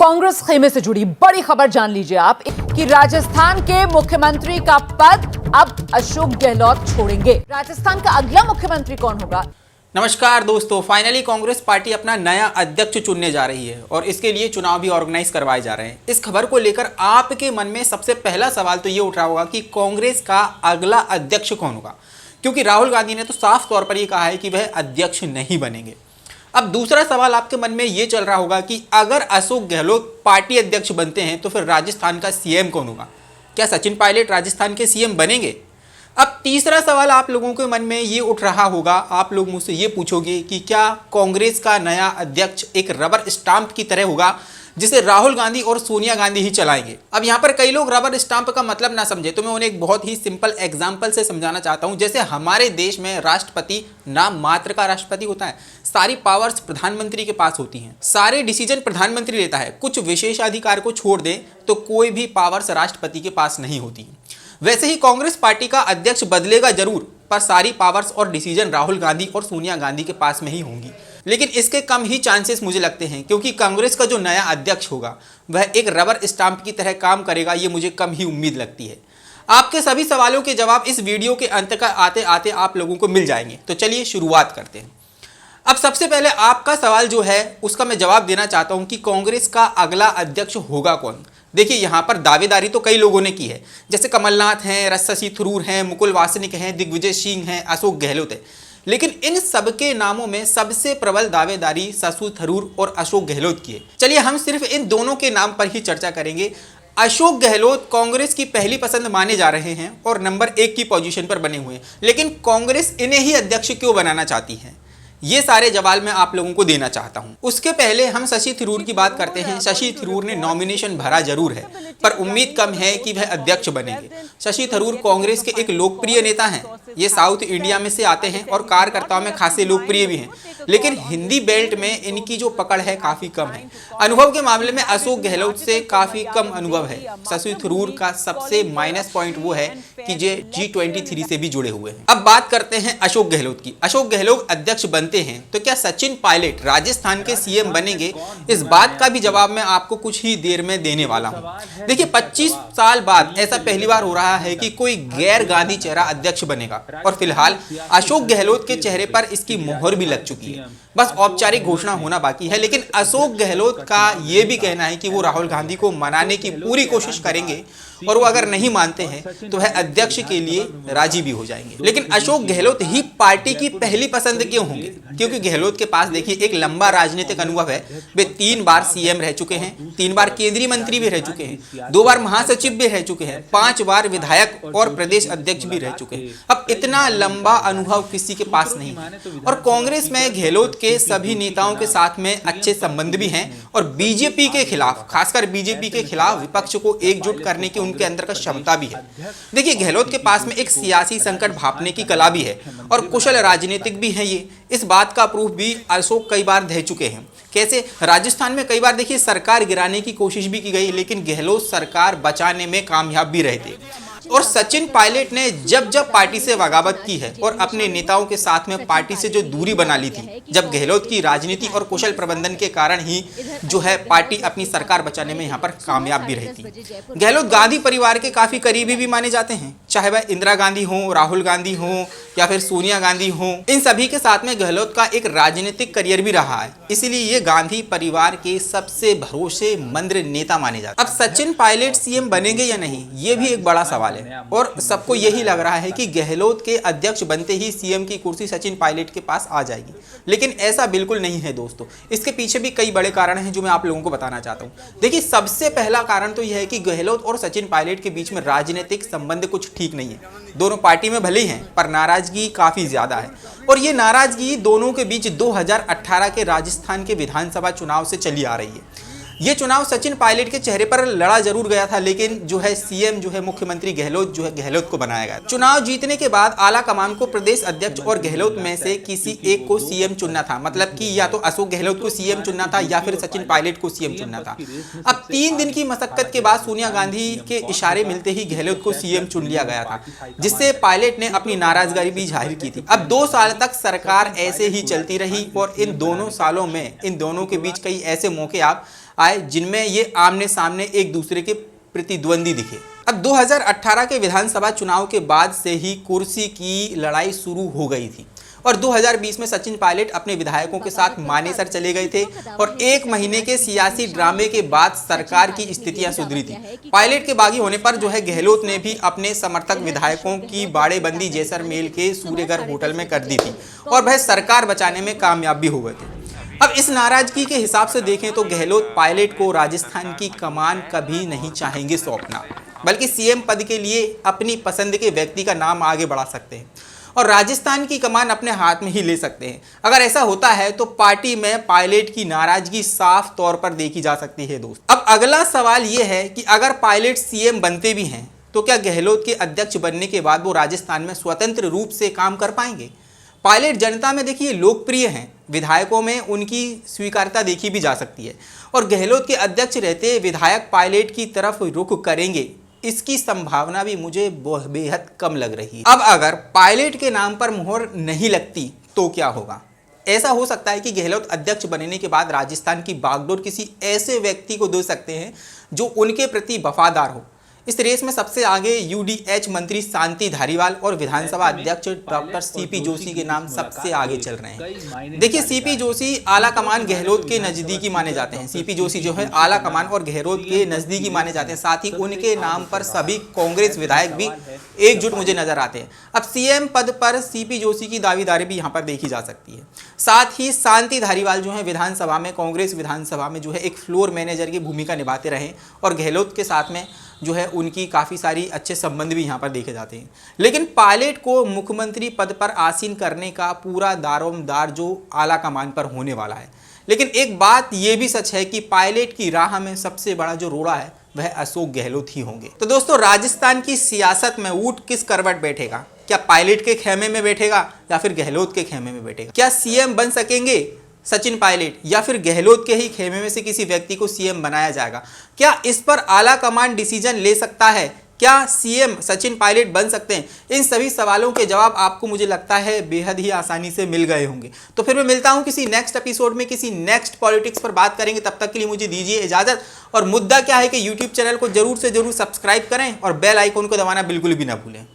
कांग्रेस खेमे से जुड़ी बड़ी खबर जान लीजिए आप कि राजस्थान के मुख्यमंत्री का पद अब अशोक गहलोत छोड़ेंगे। राजस्थान का अगला मुख्यमंत्री कौन होगा? नमस्कार दोस्तों, फाइनली कांग्रेस पार्टी अपना नया अध्यक्ष चुनने जा रही है और इसके लिए चुनाव भी ऑर्गेनाइज करवाए जा रहे हैं। इस खबर को लेकर आपके मन में सबसे पहला सवाल तो ये उठ रहा होगा कि कांग्रेस का अगला अध्यक्ष कौन होगा, क्योंकि राहुल गांधी ने तो साफ तौर पर ये कहा है कि वह अध्यक्ष नहीं बनेंगे। अब दूसरा सवाल आपके मन में ये चल रहा होगा कि अगर अशोक गहलोत पार्टी अध्यक्ष बनते हैं तो फिर राजस्थान का सीएम कौन होगा? क्या सचिन पायलट राजस्थान के सीएम बनेंगे? अब तीसरा सवाल आप लोगों के मन में ये उठ रहा होगा, आप लोग मुझसे ये पूछोगे कि क्या कांग्रेस का नया अध्यक्ष एक रबर स्टाम्प की तरह होगा जिसे राहुल गांधी और सोनिया गांधी ही चलाएंगे। अब यहाँ पर कई लोग रबर स्टाम्प का मतलब ना समझे तो मैं उन्हें एक बहुत ही सिंपल एग्जाम्पल से समझाना चाहता हूँ। जैसे हमारे देश में राष्ट्रपति नाम मात्र का राष्ट्रपति होता है, सारी पावर्स प्रधानमंत्री के पास होती हैं, सारे डिसीजन प्रधानमंत्री लेता है, कुछ विशेषाधिकार को छोड़ दें तो कोई भी पावर्स राष्ट्रपति के पास नहीं होती हैं। वैसे ही कांग्रेस पार्टी का अध्यक्ष बदलेगा जरूर, पर सारी पावर्स और डिसीजन राहुल गांधी और सोनिया गांधी के पास में ही होंगी। लेकिन इसके कम ही चांसेस मुझे लगते हैं, क्योंकि कांग्रेस का जो नया अध्यक्ष होगा वह एक रबर स्टाम्प की तरह काम करेगा, ये मुझे कम ही उम्मीद लगती है। आपके सभी सवालों के जवाब इस वीडियो के अंत का आते आते आप लोगों को मिल जाएंगे। तो चलिए शुरुआत करते हैं। अब सबसे पहले आपका सवाल जो है उसका मैं जवाब देना चाहता हूं कि कांग्रेस का अगला अध्यक्ष होगा कौन। देखिए, यहाँ पर दावेदारी तो कई लोगों ने की है, जैसे कमलनाथ हैं, शशि थरूर हैं, मुकुल वासनिक हैं, दिग्विजय सिंह हैं, अशोक गहलोत है। लेकिन इन सबके नामों में सबसे प्रबल दावेदारी शशि थरूर और अशोक गहलोत की है। चलिए हम सिर्फ इन दोनों के नाम पर ही चर्चा करेंगे। अशोक गहलोत कांग्रेस की पहली पसंद माने जा रहे हैं और नंबर 1 की पोजीशन पर बने हुए हैं, लेकिन कांग्रेस इन्हें ही अध्यक्ष क्यों बनाना चाहती है, ये सारे जवाब मैं आप लोगों को देना चाहता हूं। उसके पहले हम शशि थरूर की बात करते हैं। शशि थरूर ने नॉमिनेशन भरा जरूर है, पर उम्मीद कम है कि वह अध्यक्ष बनेंगे। शशि थरूर कांग्रेस के एक लोकप्रिय नेता हैं। ये साउथ इंडिया में से आते हैं और कार्यकर्ताओं में खासे लोकप्रिय भी हैं, लेकिन हिंदी बेल्ट में इनकी जो पकड़ है काफी कम है। अनुभव के मामले में अशोक गहलोत से काफी कम अनुभव है। शशि थरूर का सबसे माइनस पॉइंट वो है कि ये G23 से भी जुड़े हुए हैं। अब बात करते हैं अशोक गहलोत की। अशोक गहलोत अध्यक्ष बनते हैं तो क्या सचिन पायलट राजस्थान के सीएम बनेंगे? इस बात का भी जवाब मैं आपको कुछ ही देर में देने वाला हूं। देखिए, 25 साल बाद ऐसा पहली बार हो रहा है कि कोई गैर गांधी चेहरा अध्यक्ष बनेगा और फिलहाल अशोक गहलोत के चेहरे पर इसकी मोहर भी लग चुकी है। बस औपचारिक घोषणा होना बाकी है। लेकिन अशोक गहलोत का यह भी कहना है कि वो राहुल गांधी को मनाने की पूरी कोशिश करेंगे और वो अगर नहीं मानते हैं तो वह अध्यक्ष के लिए राजी भी हो जाएंगे। लेकिन अशोक गहलोत ही पार्टी की पहली पसंद क्यों होंगे? क्योंकि गहलोत के पास देखिए एक लंबा राजनीतिक अनुभव है। वे 3 बार सीएम रह चुके हैं, 3 बार केंद्रीय मंत्री भी रह चुके हैं, 2 बार महासचिव भी रह चुके हैं, 5 बार विधायक और प्रदेश अध्यक्ष भी रह चुके हैं। अब इतना लंबा अनुभव किसी के पास नहीं है। और कांग्रेस में गहलोत के सभी नेताओं के साथ में अच्छे संबंध भी हैं और बीजेपी के खिलाफ, खासकर बीजेपी के खिलाफ विपक्ष को एकजुट करने की उनके अंदर का क्षमता भी है। देखिए, गहलोत के पास में एक सियासी संकट भांपने की कला भी है और कुशल राजनीतिक भी है। ये इस बात का प्रूफ भी अशोक कई बार दे चुके हैं। कैसे? राजस्थान में कई बार देखिए सरकार गिराने की कोशिश भी की गई, लेकिन गहलोत सरकार बचाने में कामयाब भी रहे थे। और सचिन पायलट ने जब जब पार्टी से बगावत की है और अपने नेताओं के साथ में पार्टी से जो दूरी बना ली थी, जब गहलोत की राजनीति और कुशल प्रबंधन के कारण ही जो है पार्टी अपनी सरकार बचाने में यहाँ पर कामयाब भी रही थी। गहलोत गांधी परिवार के काफी करीबी भी माने जाते हैं, चाहे वह इंदिरा गांधी हो, राहुल गांधी हो या फिर सोनिया गांधी हो। इन सभी के साथ में गहलोत का एक राजनीतिक करियर भी रहा है, इसीलिए ये गांधी परिवार के सबसे भरोसेमंद नेता माने जाते हैं। अब सचिन पायलट सीएम बनेंगे या नहीं, ये भी एक बड़ा सवाल है और सबको यही लग रहा है कि गहलोत के अध्यक्ष बनते ही सीएम की कुर्सी सचिन पायलट के पास आ जाएगी, लेकिन ऐसा बिल्कुल नहीं है दोस्तों। इसके पीछे भी कई बड़े कारण हैं जो मैं आप लोगों को बताना चाहता हूं। देखिए, सबसे पहला कारण तो यह है कि गहलोत और सचिन पायलट के बीच में राजनीतिक संबंध कुछ ठीक नहीं है। दोनों पार्टी में भले ही हैं, पर नाराजगी काफी ज्यादा है और ये नाराजगी दोनों के बीच 2018 के राजस्थान के विधानसभा चुनाव से चली आ रही है। ये चुनाव सचिन पायलट के चेहरे पर लड़ा जरूर गया था, लेकिन जो है सीएम जो है मुख्यमंत्री गहलोत जो है गहलोत को बनाया गया। चुनाव जीतने के बाद आला कमान को प्रदेश अध्यक्ष और गहलोत में से किसी एक को सीएम चुनना था, मतलब कि या तो अशोक गहलोत को सीएम चुनना था या फिर सचिन पायलट को सीएम चुनना था। अब 3 दिन की मशक्कत के बाद सोनिया गांधी के इशारे मिलते ही गहलोत को सीएम चुन लिया गया था, जिससे पायलट ने अपनी नाराजगी भी जाहिर की थी। अब 2 साल तक सरकार ऐसे ही चलती रही और इन दोनों सालों में इन दोनों के बीच कई ऐसे मौके आए जिनमें ये आमने सामने एक दूसरे के प्रतिद्वंदी दिखे। अब 2018 के विधानसभा चुनाव के बाद से ही कुर्सी की लड़ाई शुरू हो गई थी और 2020 में सचिन पायलट अपने विधायकों के साथ मानेसर चले गए थे और एक महीने के सियासी ड्रामे के बाद सरकार की स्थितियां सुधरी थी। पायलट के बागी होने पर जो है गहलोत ने भी अपने समर्थक विधायकों की बाड़ेबंदी जैसलमेर के सूर्यगढ़ होटल में कर दी थी और वह सरकार बचाने में कामयाब भी हो गए थे। अब इस नाराजगी के हिसाब से देखें तो गहलोत पायलट को राजस्थान की कमान कभी नहीं चाहेंगे सौंपना, बल्कि सीएम पद के लिए अपनी पसंद के व्यक्ति का नाम आगे बढ़ा सकते हैं और राजस्थान की कमान अपने हाथ में ही ले सकते हैं। अगर ऐसा होता है तो पार्टी में पायलट की नाराजगी साफ तौर पर देखी जा सकती है दोस्त। अब अगला सवाल यह है कि अगर पायलट सीएम बनते भी हैं तो क्या गहलोत के अध्यक्ष बनने के बाद वो राजस्थान में स्वतंत्र रूप से काम कर पाएंगे? पायलट जनता में देखिए लोकप्रिय हैं, विधायकों में उनकी स्वीकार्यता देखी भी जा सकती है और गहलोत के अध्यक्ष रहते विधायक पायलट की तरफ रुख करेंगे, इसकी संभावना भी मुझे बेहद कम लग रही है। अब अगर पायलट के नाम पर मुहर नहीं लगती तो क्या होगा? ऐसा हो सकता है कि गहलोत अध्यक्ष बनने के बाद राजस्थान की बागडोर किसी ऐसे व्यक्ति को दे सकते हैं जो उनके प्रति वफादार हो। इस रेस में सबसे आगे यूडीएच मंत्री शांति धारीवाल और विधानसभा अध्यक्ष डॉक्टर सीपी जोशी के नाम सबसे आगे चल रहे हैं। देखिए सीपी जोशी आला कमान गहलोत के नजदीकी माने जाते हैं। सीपी जोशी जो है आला कमान और गहलोत के नजदीकी माने जाते हैं। साथ ही उनके नाम पर सभी कांग्रेस विधायक भी एकजुट मुझे नजर आते हैं। अब सीएम पद पर सीपी जोशी की दावेदारी भी यहाँ पर देखी जा सकती है। साथ ही शांति धारीवाल जो है विधानसभा में, कांग्रेस विधानसभा में जो है एक फ्लोर मैनेजर की भूमिका निभाते रहे और गहलोत के साथ में जो है उनकी काफ़ी सारी अच्छे संबंध भी यहाँ पर देखे जाते हैं। लेकिन पायलट को मुख्यमंत्री पद पर आसीन करने का पूरा दारोमदार जो आला कमान पर होने वाला है। लेकिन एक बात ये भी सच है कि पायलट की राह में सबसे बड़ा जो रोड़ा है वह अशोक गहलोत ही होंगे। तो दोस्तों राजस्थान की सियासत में ऊंट किस करवट बैठेगा? क्या पायलट के खेमे में बैठेगा या फिर गहलोत के खेमे में बैठेगा? क्या सीएम बन सकेंगे सचिन पायलट या फिर गहलोत के ही खेमे में से किसी व्यक्ति को सीएम बनाया जाएगा? क्या इस पर आला कमान डिसीजन ले सकता है? क्या सीएम सचिन पायलट बन सकते हैं? इन सभी सवालों के जवाब आपको मुझे लगता है बेहद ही आसानी से मिल गए होंगे। तो फिर मैं मिलता हूं किसी नेक्स्ट एपिसोड में, किसी नेक्स्ट पॉलिटिक्स पर बात करेंगे। तब तक के लिए मुझे दीजिए इजाजत। और मुद्दा क्या है कि यूट्यूब चैनल को जरूर से जरूर सब्सक्राइब करें और बेल आइकन को दबाना बिल्कुल भी ना भूलें।